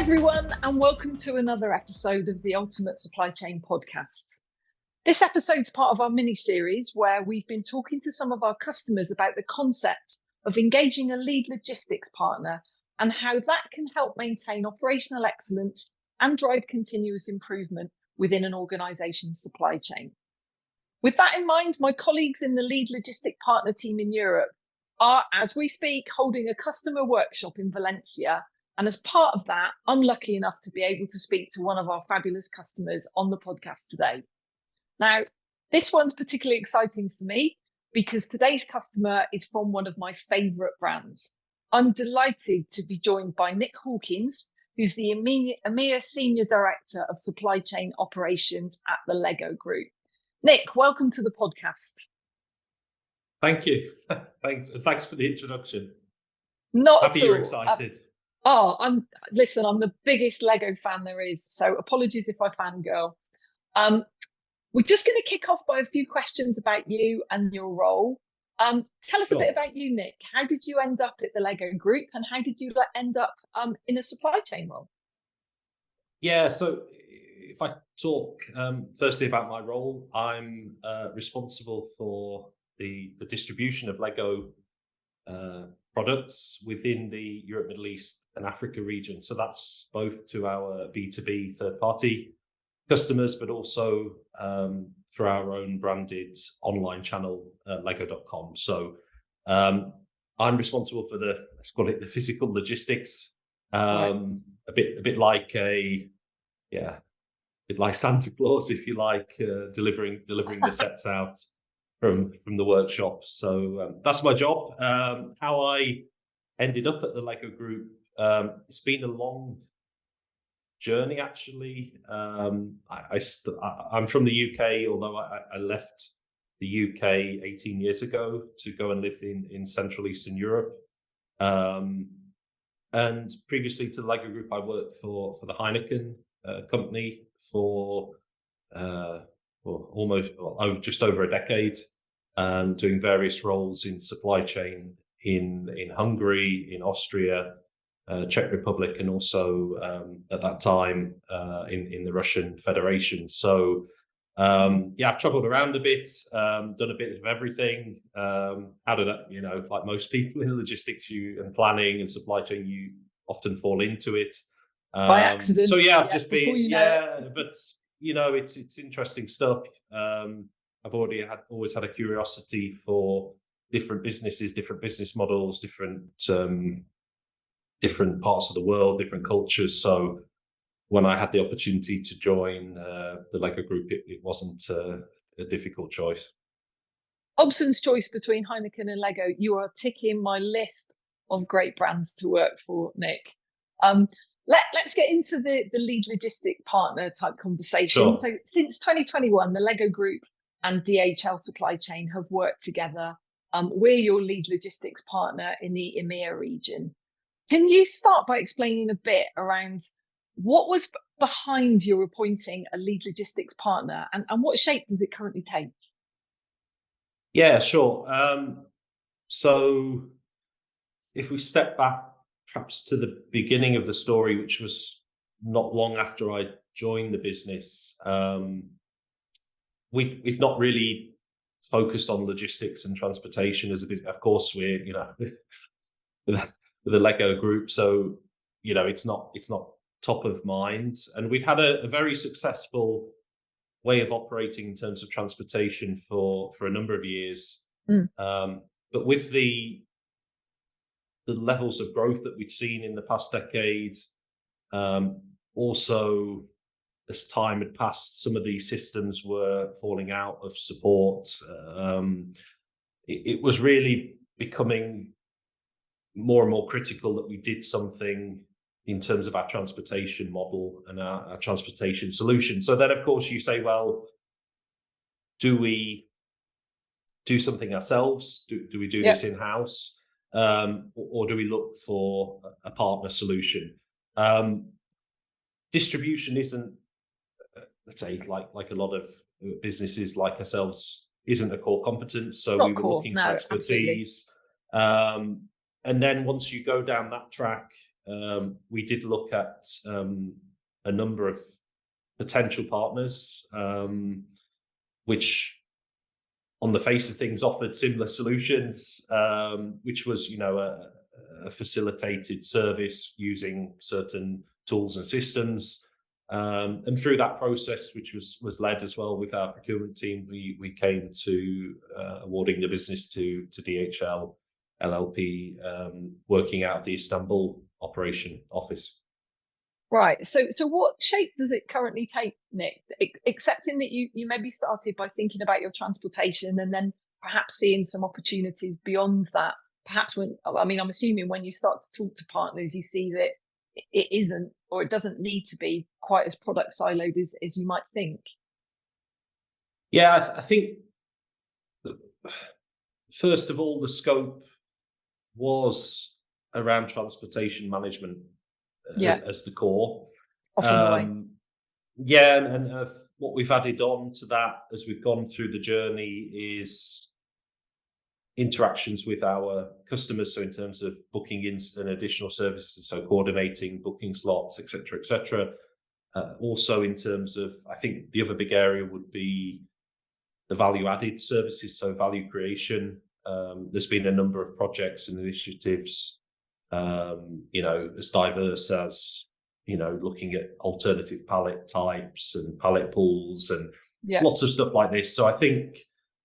everyone, and welcome to another episode of the Ultimate Supply Chain Podcast. This episode's part of our mini-series where we've been talking to some of our customers about the concept of engaging a lead logistics partner and how that can help maintain operational excellence and drive continuous improvement within an organisation's supply chain. With that in mind, my colleagues in the lead logistic partner team in Europe are, as we speak, holding a customer workshop in Valencia. And as part of that, I'm lucky enough to be able to speak to one of our fabulous customers on the podcast today. Now, this one's particularly exciting for me because today's customer is from one of my favourite brands. I'm delighted to be joined by Nick Hawkins, who's the EMEA Senior Director of Supply Chain Operations at the Lego Group. Nick, welcome to the podcast. Thank you. Thanks for the introduction. Not Happy at all. You're excited. I'm the biggest Lego fan there is, so apologies if I fangirl. We're just going to kick off by a few questions about you and your role. Tell us a bit about you, Nick. How did you end up at the Lego Group, and how did you end up in a supply chain role? Yeah, so if I talk firstly about my role, I'm responsible for the distribution of Lego products within the Europe, Middle East and Africa region. So that's both to our B2B third-party customers, but also for our own branded online channel, lego.com. So I'm responsible for let's call it the physical logistics, a bit like Santa Claus, if you like, delivering the sets out from the workshop. So that's my job. How I ended up at the Lego Group, it's been a long journey, actually. I'm from the UK, although I left the UK 18 years ago to go and live in Central Eastern Europe. And previously to the Lego Group, I worked for the Heineken company for just over a decade, doing various roles in supply chain in Hungary, in Austria, Czech Republic, and also at that time in the Russian Federation. So I've traveled around a bit, done a bit of everything. Out of that, like most people in logistics and planning and supply chain, you often fall into it by accident. So I've just been but it's interesting stuff. I've always had a curiosity for different businesses, different business models, different parts of the world, different cultures. So when I had the opportunity to join the Lego Group, it wasn't a difficult choice. Hobson's choice between Heineken and Lego. You are ticking my list of great brands to work for, Nick. Let's get into the lead logistic partner type conversation. Sure. So since 2021, the Lego Group and DHL Supply Chain have worked together. We're your lead logistics partner in the EMEA region. Can you start by explaining a bit around what was behind your appointing a lead logistics partner, and what shape does it currently take? Yeah, sure. So if we step back perhaps to the beginning of the story, which was not long after I joined the business, we've not really focused on logistics and transportation as a business. Of course, we're with the Lego Group, so it's not top of mind. And we've had a very successful way of operating in terms of transportation for a number of years. But with the levels of growth that we'd seen in the past decade, also as time had passed, some of these systems were falling out of support. It was really becoming more and more critical that we did something in terms of our transportation model and our transportation solution. So then, of course, you say, well, do we do something ourselves? Do we do this in-house? Or do we look for a partner solution? Distribution isn't, let's say, like a lot of businesses like ourselves, isn't a core competence. So we were looking for expertise. And then once you go down that track, we did look at a number of potential partners, which on the face of things offered similar solutions, which was, a facilitated service using certain tools and systems. And through that process, which was led as well with our procurement team, we came to awarding the business to DHL LLP, working out of the Istanbul operation office. Right. So what shape does it currently take, Nick? Accepting that you maybe started by thinking about your transportation and then perhaps seeing some opportunities beyond that. Perhaps I'm assuming when you start to talk to partners, you see that it isn't, or it doesn't need to be quite as product siloed as you might think. Yeah, I think first of all, the scope was around transportation management as the core. Often the way. Yeah, and what we've added on to that as we've gone through the journey is interactions with our customers. So in terms of booking in an additional services, so coordinating booking slots, etc. Also in terms of, I think the other big area would be the value added services, so value creation. There's been a number of projects and initiatives, as diverse as, looking at alternative pallet types and pallet pools and lots of stuff like this. So I think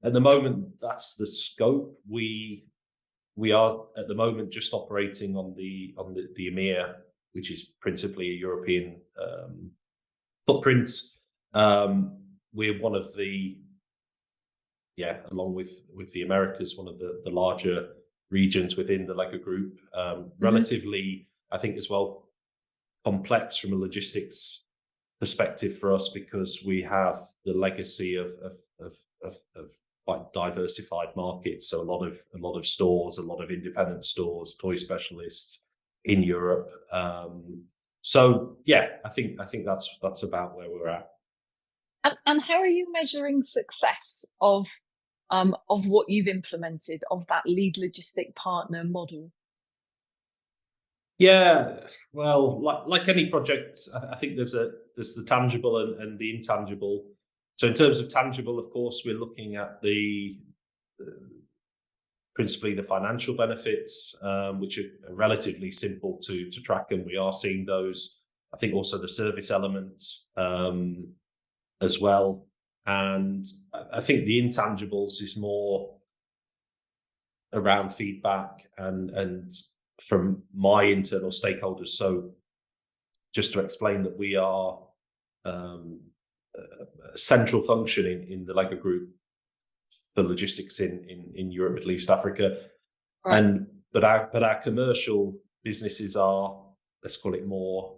at the moment, that's the scope. We are at the moment just operating on the EMEA, which is principally a European footprint. We're one of the, along with the Americas, one of the larger regions within the LEGO Group. Relatively, I think as well, complex from a logistics perspective for us, because we have the legacy of quite diversified markets. So a lot of stores, a lot of independent stores, toy specialists in Europe. So I think that's about where we're at. And how are you measuring success of what you've implemented, of that lead logistic partner model? Yeah, well, like any project, I think there's the tangible and the intangible. So in terms of tangible, of course, we're looking at principally the financial benefits, which are relatively simple to track, and we are seeing those. I think also the service element as well. And I think the intangibles is more around feedback and from my internal stakeholders. So just to explain that we are a central function in the LEGO Group for logistics in Europe, Middle East, Africa. Right. But our commercial businesses are, let's call it more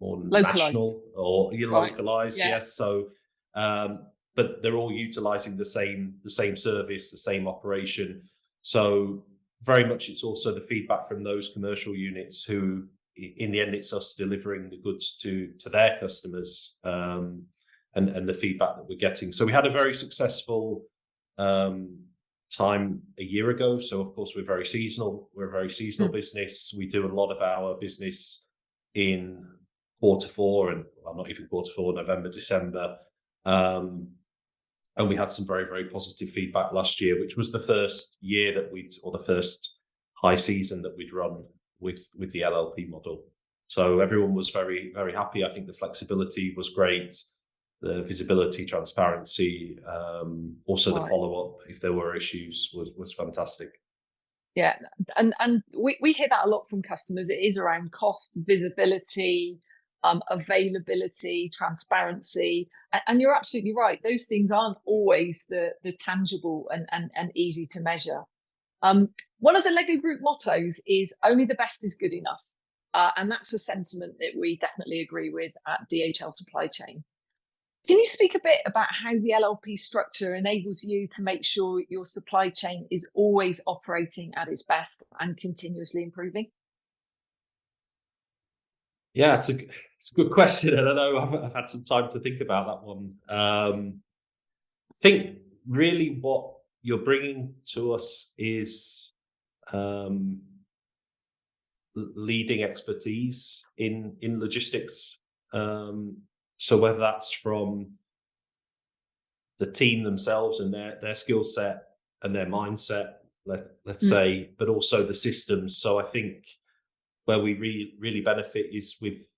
national or localized. Right. Yes. So but they're all utilizing the same service, the same operation. So very much it's also the feedback from those commercial units who, in the end, it's us delivering the goods to their customers, and the feedback that we're getting. So we had a very successful time a year ago. So of course we're very seasonal. We're a very seasonal business. We do a lot of our business in Q4 and not even Q4, November, December. And we had some very, very positive feedback last year, which was the first year that the first high season that we'd run with the LLP model. So everyone was very, very happy. I think the flexibility was great. The visibility, transparency, also the follow-up if there were issues was fantastic. Yeah, and we hear that a lot from customers. It is around cost, visibility, availability, transparency, and you're absolutely right. Those things aren't always the tangible and easy to measure. One of the LEGO Group mottos is "Only the best is good enough," and that's a sentiment that we definitely agree with at DHL Supply Chain. Can you speak a bit about how the LLP structure enables you to make sure your supply chain is always operating at its best and continuously improving? Yeah, it's a good question. And I know I've had some time to think about that one. I think really what you're bringing to us is leading expertise in logistics. So whether that's from the team themselves and their skill set and their mindset, let's say, but also the systems. So I think where we really benefit is with,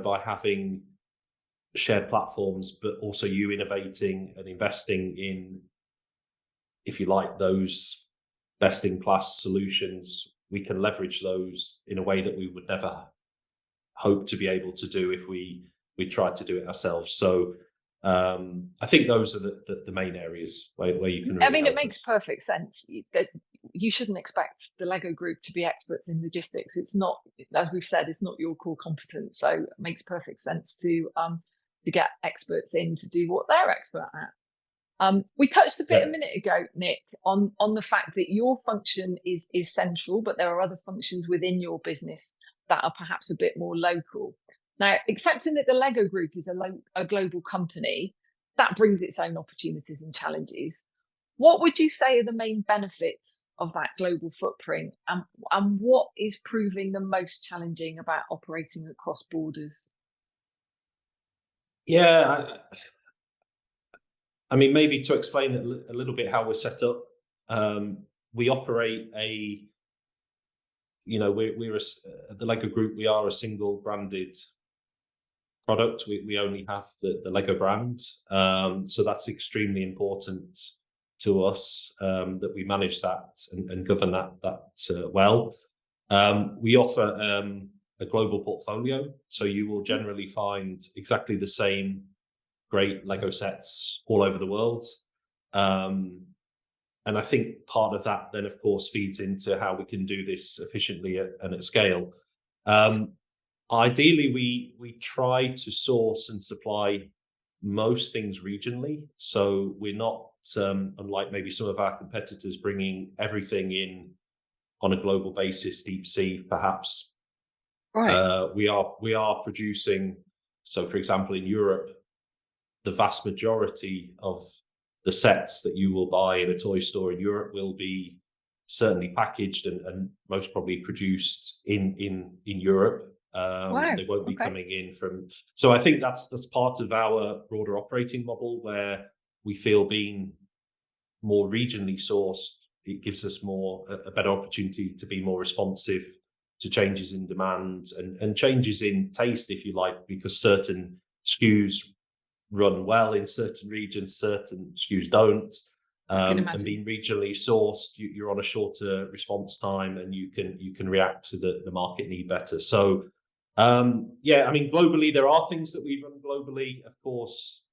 by having shared platforms, but also you innovating and investing in, if you like, those best in class solutions. We can leverage those in a way that we would never hope to be able to do if we tried to do it ourselves. So I think those are the main areas where you can really help it makes perfect sense that you shouldn't expect the Lego group to be experts in logistics. It's not, as we've said, it's not your core competence. So it makes perfect sense to get experts in to do what they're expert at. We touched a bit a minute ago, Nick, on the fact that your function is central, but there are other functions within your business that are perhaps a bit more local. Now, accepting that the Lego group is a global company, that brings its own opportunities and challenges. What would you say are the main benefits of that global footprint, and what is proving the most challenging about operating across borders? Yeah, I mean, maybe to explain a little bit how we're set up, we operate we're the Lego Group. We are a single branded product. We only have the Lego brand, so that's extremely important to us, that we manage that and govern that well. We offer a global portfolio, so you will generally find exactly the same great Lego sets all over the world. And I think part of that then, of course, feeds into how we can do this efficiently and at scale. Ideally, we try to source and supply most things regionally. So we're not, unlike maybe some of our competitors, bringing everything in on a global basis, deep sea, perhaps. Right. We are producing. So, for example, in Europe, the vast majority of the sets that you will buy in a toy store in Europe will be certainly packaged and most probably produced in Europe. Wow. They won't be coming in from. So I think that's part of our broader operating model, where we feel being more regionally sourced, it gives us a better opportunity to be more responsive to changes in demand and changes in taste, if you like, because certain SKUs run well in certain regions, certain SKUs don't. And being regionally sourced, you're on a shorter response time, and you can react to the market need better. So I mean, globally, there are things that we run globally. Of course,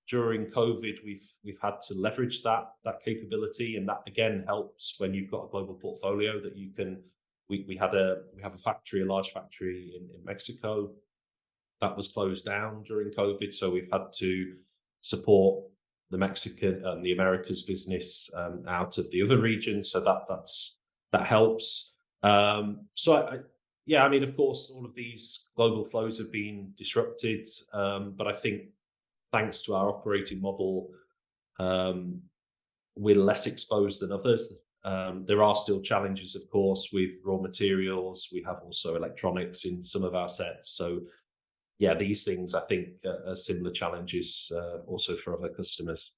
during COVID, we've had to leverage that capability, and that again helps when you've got a global portfolio that you can. We have a large factory in Mexico that was closed down during COVID, so we've had to support the Mexican and the Americas business out of the other regions. So that helps. I mean, of course, all of these global flows have been disrupted, but I think thanks to our operating model, we're less exposed than others. There are still challenges, of course, with raw materials. We have also electronics in some of our sets. So yeah, these things, I think, are similar challenges also for other customers.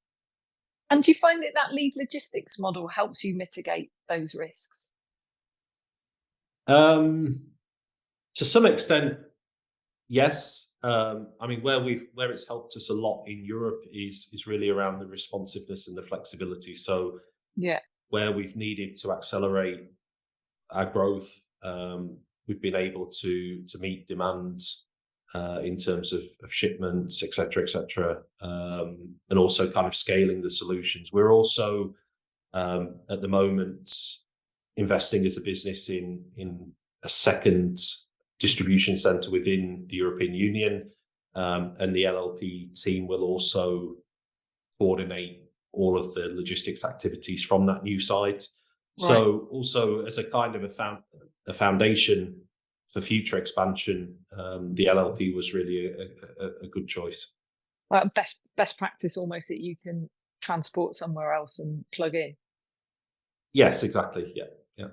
And do you find that lead logistics model helps you mitigate those risks? To some extent, yes. I mean, where it's helped us a lot in Europe is really around the responsiveness and the flexibility. So where we've needed to accelerate our growth, we've been able to meet demand in terms of shipments, et cetera, and also kind of scaling the solutions. We're also at the moment investing as a business in a second distribution center within the European Union, and the LLP team will also coordinate all of the logistics activities from that new site. Right. So also as a kind of a foundation for future expansion, the LLP was really a good choice. Well, best practice almost that you can transport somewhere else and plug in. Yes, exactly. Yeah.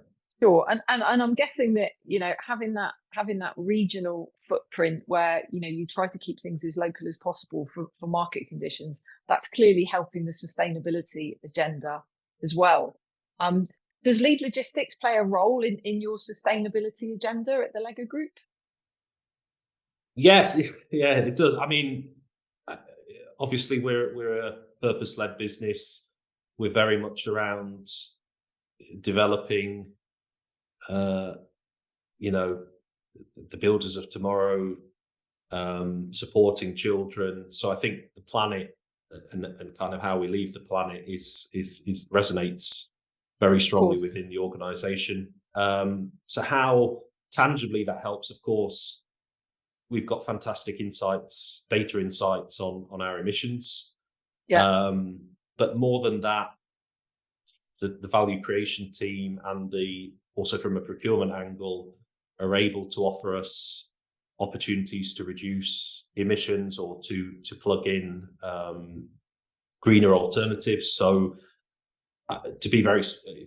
Sure, and I'm guessing that having that regional footprint where you try to keep things as local as possible for market conditions, that's clearly helping the sustainability agenda as well. Does lead logistics play a role in your sustainability agenda at the Lego Group? Yes, yeah, it does. I mean, obviously we're a purpose-led business. We're very much around developing, you know, the builders of tomorrow, supporting children. So I think the planet and kind of how we leave the planet is resonates very strongly within the organization. So how tangibly that helps, of course, we've got fantastic insights, data insights on our emissions. Yeah. But more than that, the value creation team and also from a procurement angle are able to offer us opportunities to reduce emissions or to plug in greener alternatives. So to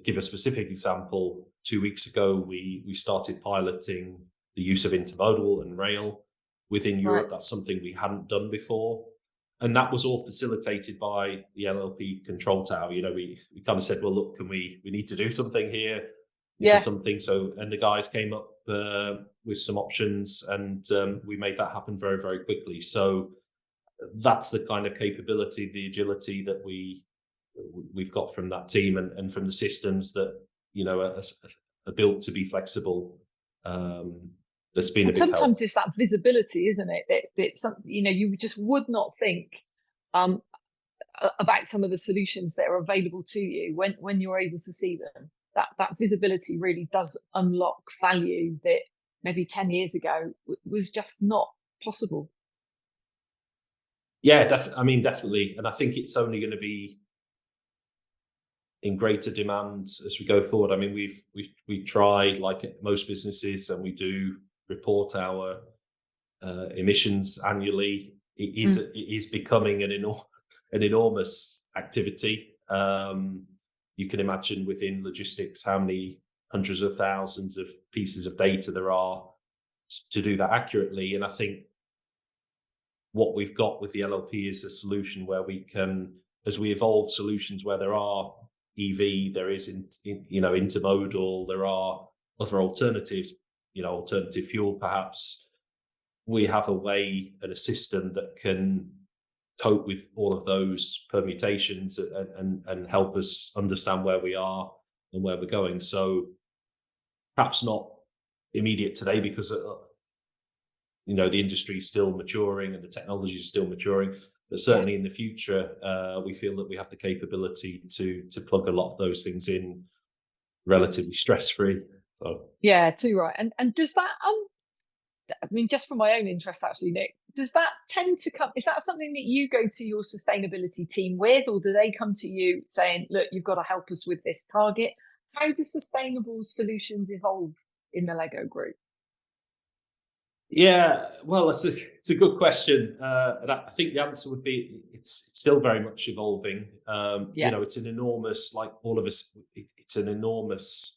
give a specific example, 2 weeks ago we started piloting the use of intermodal and rail within Europe. Right. That's something we hadn't done before. And that was all facilitated by the LLP control tower. We kind of said, well, look, we need to do something here. Is there something? So, and the guys came up with some options, and we made that happen very, very quickly. So that's the kind of capability, the agility that we've got from that team and from the systems that, are built to be flexible. That's been a big sometimes help. It's that visibility, isn't it? That you just would not think about some of the solutions that are available to you when you're able to see them. That visibility really does unlock value that maybe 10 years ago was just not possible. Yeah, definitely. And I think it's only going to be in greater demand as we go forward. I mean, we try, like most businesses, and we do report our emissions annually. It is becoming an enormous activity. You can imagine within logistics how many hundreds of thousands of pieces of data there are to do that accurately. And I think what we've got with the LLP is a solution where we can, as we evolve solutions where there are EV, there is intermodal, there are other alternatives, alternative fuel perhaps. We have a way and a system that can cope with all of those permutations and help us understand where we are and where we're going. So perhaps not immediate today because the industry is still maturing and the technology is still maturing, but certainly in the future we feel that we have the capability to plug a lot of those things in relatively stress-free. So yeah, too right. And does that just for my own interest actually, Nick, does that tend to come, is that something that you go to your sustainability team with, or do they come to you saying, look, you've got to help us with this target? How do sustainable solutions evolve in the Lego Group? Yeah, well, it's a good question. And I think the answer would be it's still very much evolving. It's an enormous, like all of us, it's an enormous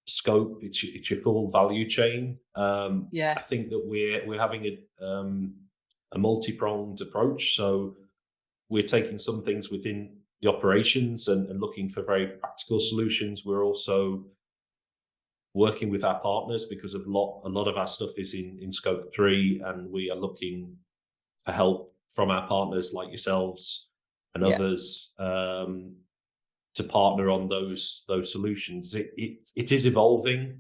scope. It's your full value chain. I think that we're having a multi-pronged approach. So we're taking some things within the operations and looking for very practical solutions. We're also working with our partners because a lot of our stuff is in scope 3, and we are looking for help from our partners like yourselves and others to partner on those solutions. It is evolving.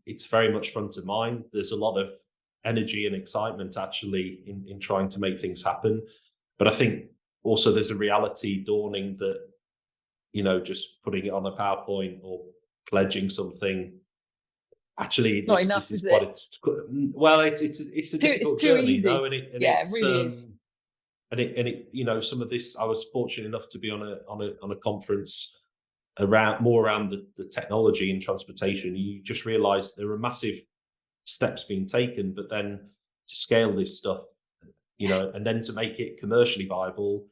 It's very much front of mind. There's a lot of energy and excitement actually in trying to make things happen. But I think also there's a reality dawning that, just putting it on a PowerPoint or pledging something, actually not enough, this is quite it's a difficult journey, though, and it really is. And it some of this, I was fortunate enough to be on a conference around the technology in transportation. You just realize there are massive steps being taken, but then to scale this stuff, and then to make it commercially viable,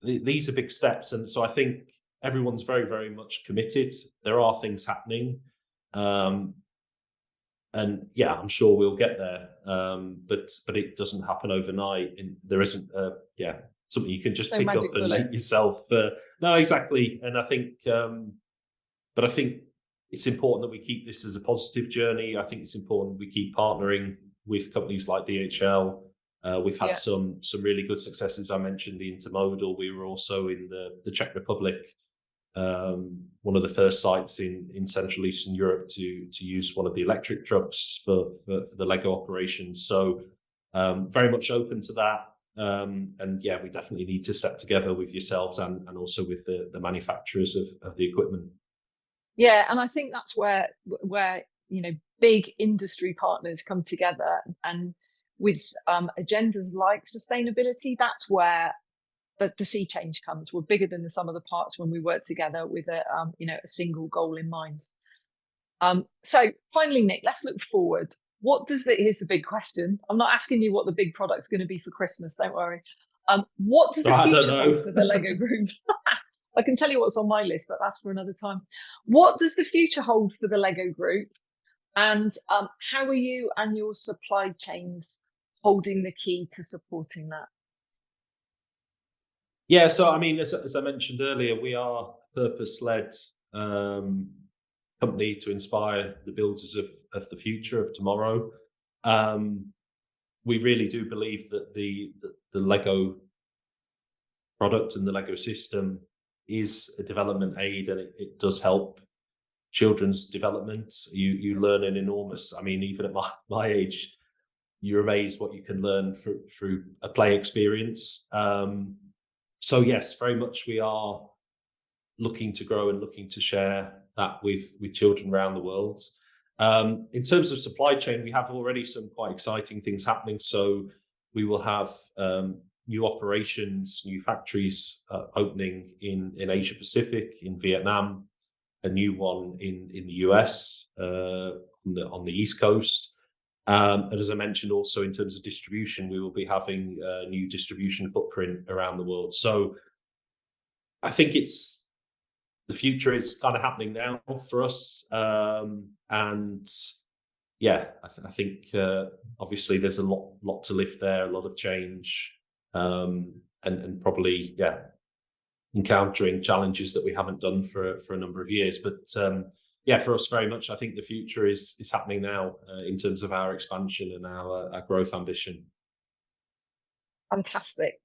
these are big steps. And so I think everyone's very, very much committed. There are things happening. And yeah, I'm sure we'll get there. But it doesn't happen overnight. And there isn't, something you can just pick up and make yourself. No, exactly. And I think, but I think it's important that we keep this as a positive journey. I think it's important we keep partnering with companies like DHL. We've had some really good successes. I mentioned the intermodal. We were also in the Czech Republic, one of the first sites in Central Eastern Europe to use one of the electric trucks for the Lego operations. So very much open to that. And yeah, we definitely need to step together with yourselves and also with the manufacturers of the equipment. Yeah, and I think that's where big industry partners come together, and with agendas like sustainability, that's where the sea change comes. We're bigger than the sum of the parts when we work together with a single goal in mind. So finally, Nick, let's look forward. Here's the big question. I'm not asking you what the big product's going to be for Christmas, don't worry. What does the future hold for the Lego Group? I can tell you what's on my list, but that's for another time. What does the future hold for the Lego Group? And how are you and your supply chains holding the key to supporting that? Yeah, so I mean, as I mentioned earlier, we are a purpose-led company to inspire the builders of the future, of tomorrow. We really do believe that the Lego product and the Lego system is a development aid, and it does help children's development. You learn an enormous, I mean, even at my age, you're amazed what you can learn through a play experience. So yes, very much we are looking to grow and looking to share that with children around the world. In terms of supply chain, we have already some quite exciting things happening. So we will have new operations, new factories opening in Asia Pacific, in Vietnam, a new one in the US on the East Coast. And as I mentioned, also in terms of distribution, we will be having a new distribution footprint around the world. So I think the future is kind of happening now for us. And yeah, I think obviously there's a lot to lift there, a lot of change, and probably, encountering challenges that we haven't done for a number of years. But for us, very much, I think the future is happening now in terms of our expansion and our growth ambition. Fantastic.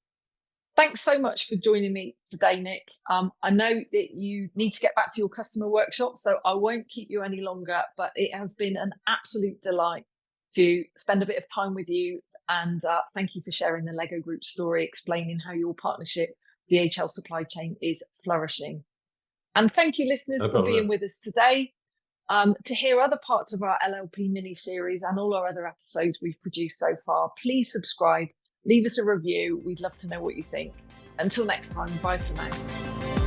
Thanks so much for joining me today, Nick. I know that you need to get back to your customer workshop, so I won't keep you any longer, but it has been an absolute delight to spend a bit of time with you. And thank you for sharing the Lego Group story, explaining how your partnership, DHL supply chain, is flourishing. And thank you, listeners, for being with us today. To hear other parts of our LLP mini-series and all our other episodes we've produced so far, please subscribe, leave us a review. We'd love to know what you think. Until next time, bye for now.